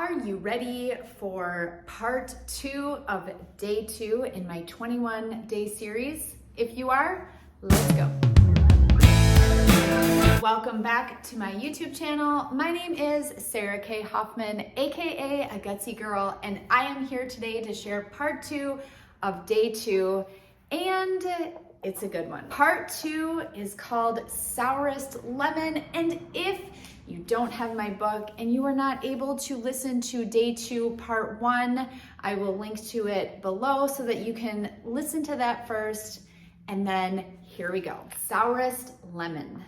Are you ready for part 2 of day 2 in my 21-day series? If you are, let's go. Welcome back to my YouTube channel. My name is Sarah K. Hoffman, aka a Gutsy Girl, and I am here today to share part 2 of day 2, and it's a good one. Part 2 is called Sourest Lemon, and if you don't have my book and you are not able to listen to day 2 part 1, I will link to it below so that you can listen to that first, and then here we go. Sourest Lemon.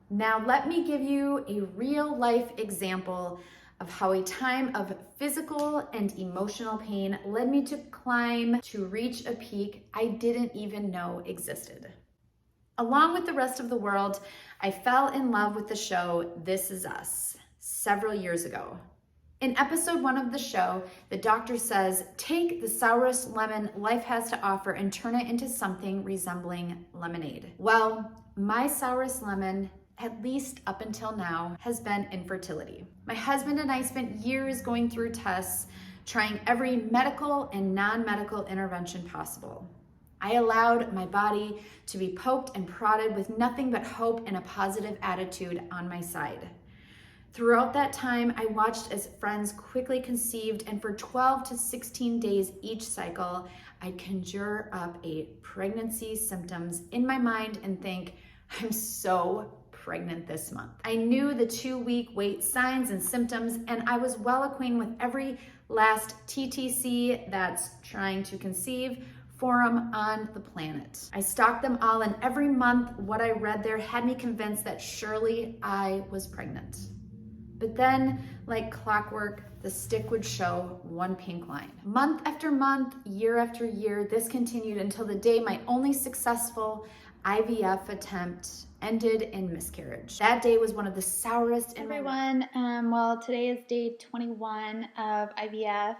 Now let me give you a real life example of how a time of physical and emotional pain led me to climb to reach a peak I didn't even know existed. Along with the rest of the world, I fell in love with the show This Is Us several years ago. In episode 1 of the show, the doctor says, take the sourest lemon life has to offer and turn it into something resembling lemonade. Well, my sourest lemon, at least up until now, has been infertility. My husband and I spent years going through tests, trying every medical and non-medical intervention possible. I allowed my body to be poked and prodded with nothing but hope and a positive attitude on my side. Throughout that time, I watched as friends quickly conceived, and for 12 to 16 days each cycle, I'd conjure up a pregnancy symptoms in my mind and think, I'm so pregnant this month. I knew the 2-week wait signs and symptoms, and I was well acquainted with every last TTC, that's trying to conceive, forum on the planet. I stalked them all, and every month what I read there had me convinced that surely I was pregnant. But then, like clockwork, the stick would show one pink line. Month after month, year after year, this continued until the day my only successful IVF attempt ended in miscarriage. That day was one of the sourest in everyone. Well, today is day 21 of IVF,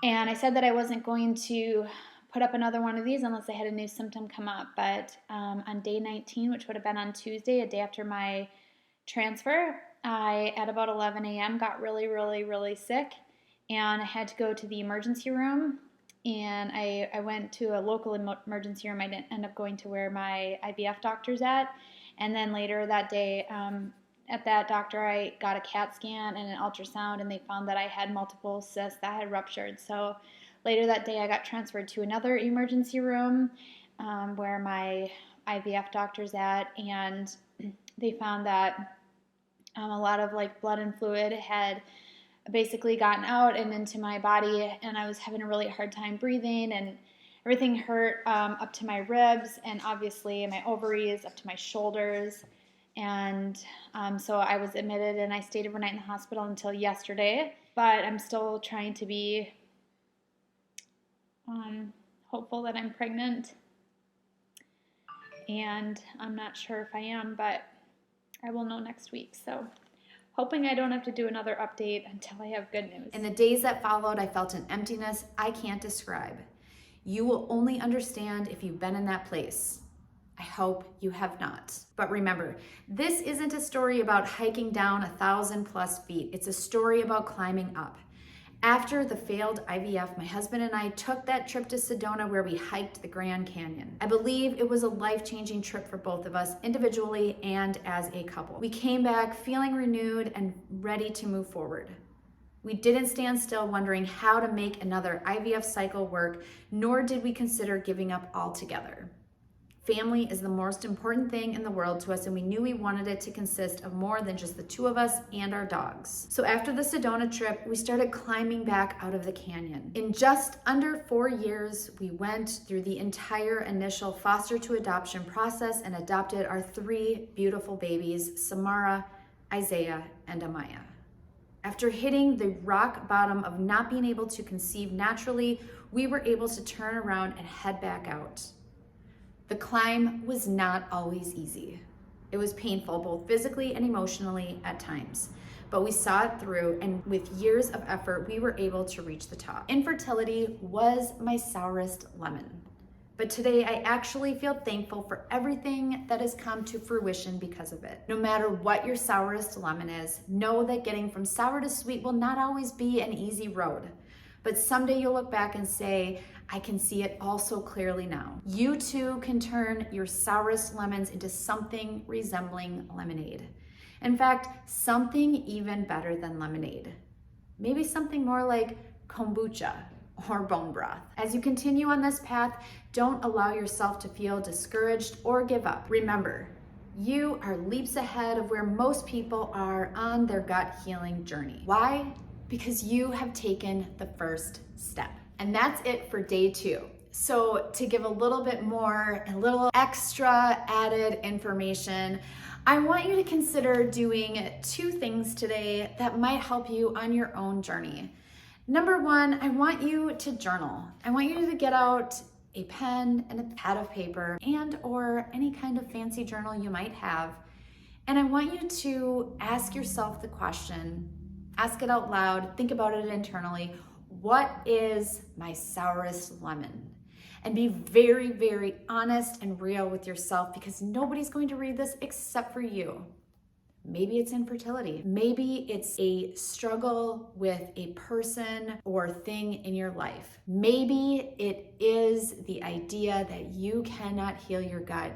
and I said that I wasn't going to put up another one of these unless I had a new symptom come up, but on day 19, which would have been on Tuesday, a day after my transfer, I, at about 11 a.m., got really sick, and I had to go to the emergency room, and I went to a local emergency room. I didn't end up going to where my IVF doctor's at, and then later that day, at that doctor, I got a CAT scan and an ultrasound, and they found that I had multiple cysts that had ruptured. So later that day, I got transferred to another emergency room where my IVF doctor's at, and they found that a lot of blood and fluid had basically gotten out and into my body, and I was having a really hard time breathing, and everything hurt up to my ribs, and obviously my ovaries up to my shoulders. And so I was admitted, and I stayed overnight in the hospital until yesterday, but I'm still trying to be hopeful that I'm pregnant, and I'm not sure if I am, but I will know next week. So hoping I don't have to do another update until I have good news. In the days that followed, I felt an emptiness I can't describe. You will only understand if you've been in that place. I hope you have not. But remember, this isn't a story about hiking down 1,000+ feet. It's a story about climbing up. After the failed IVF, my husband and I took that trip to Sedona where we hiked the Grand Canyon. I believe it was a life-changing trip for both of us, individually and as a couple. We came back feeling renewed and ready to move forward. We didn't stand still wondering how to make another IVF cycle work, nor did we consider giving up altogether. Family is the most important thing in the world to us, and we knew we wanted it to consist of more than just the 2 of us and our dogs. So after the Sedona trip, we started climbing back out of the canyon. In just under 4 years, we went through the entire initial foster to adoption process and adopted our 3 beautiful babies, Samara, Isaiah, and Amaya. After hitting the rock bottom of not being able to conceive naturally, we were able to turn around and head back out. The climb was not always easy. It was painful, both physically and emotionally at times, but we saw it through, and with years of effort, we were able to reach the top. Infertility was my sourest lemon. But today I actually feel thankful for everything that has come to fruition because of it. No matter what your sourest lemon is, know that getting from sour to sweet will not always be an easy road. But someday you'll look back and say, I can see it all so clearly now. You too can turn your sourest lemons into something resembling lemonade. In fact, something even better than lemonade. Maybe something more like kombucha or bone broth. As you continue on this path, don't allow yourself to feel discouraged or give up. Remember, you are leaps ahead of where most people are on their gut healing journey. Why? Because you have taken the first step. And that's it for day 2. So to give a little bit more, a little extra added information, I want you to consider doing 2 things today that might help you on your own journey. Number 1, I want you to journal. I want you to get out a pen and a pad of paper and or any kind of fancy journal you might have. And I want you to ask yourself the question, ask it out loud, think about it internally. What is my sourest lemon? And be very, very honest and real with yourself, because nobody's going to read this except for you. Maybe it's infertility. Maybe it's a struggle with a person or thing in your life. Maybe it is the idea that you cannot heal your gut.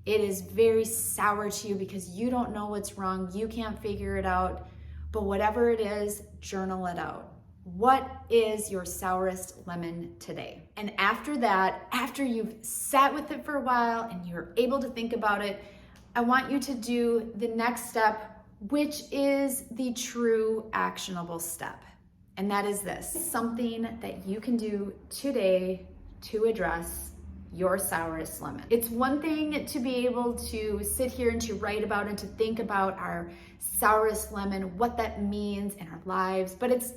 It is very sour to you because you don't know what's wrong. You can't figure it out. But whatever it is, journal it out. What is your sourest lemon today? And after that, after you've sat with it for a while and you're able to think about it, I want you to do the next step, which is the true actionable step. And that is this, something that you can do today to address your sourest lemon. It's one thing to be able to sit here and to write about and to think about our sourest lemon, what that means in our lives, but it's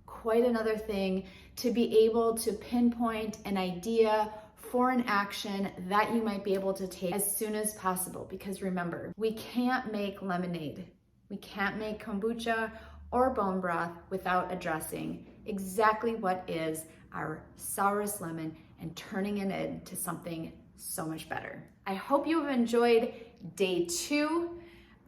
quite another thing to be able to pinpoint an idea for an action that you might be able to take as soon as possible. Because remember, we can't make lemonade, we can't make kombucha or bone broth without addressing exactly what is our sourest lemon and turning it into something so much better. I hope you have enjoyed day 2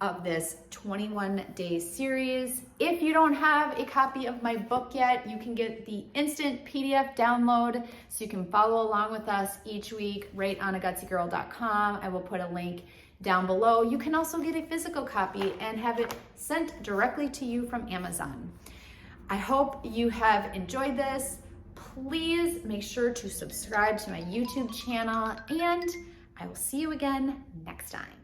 of this 21-day series. If you don't have a copy of my book yet, you can get the instant PDF download so you can follow along with us each week right on AGUTSYGIRL.com. I will put a link down below. You can also get a physical copy and have it sent directly to you from Amazon. I hope you have enjoyed this. Please make sure to subscribe to my YouTube channel, and I will see you again next time.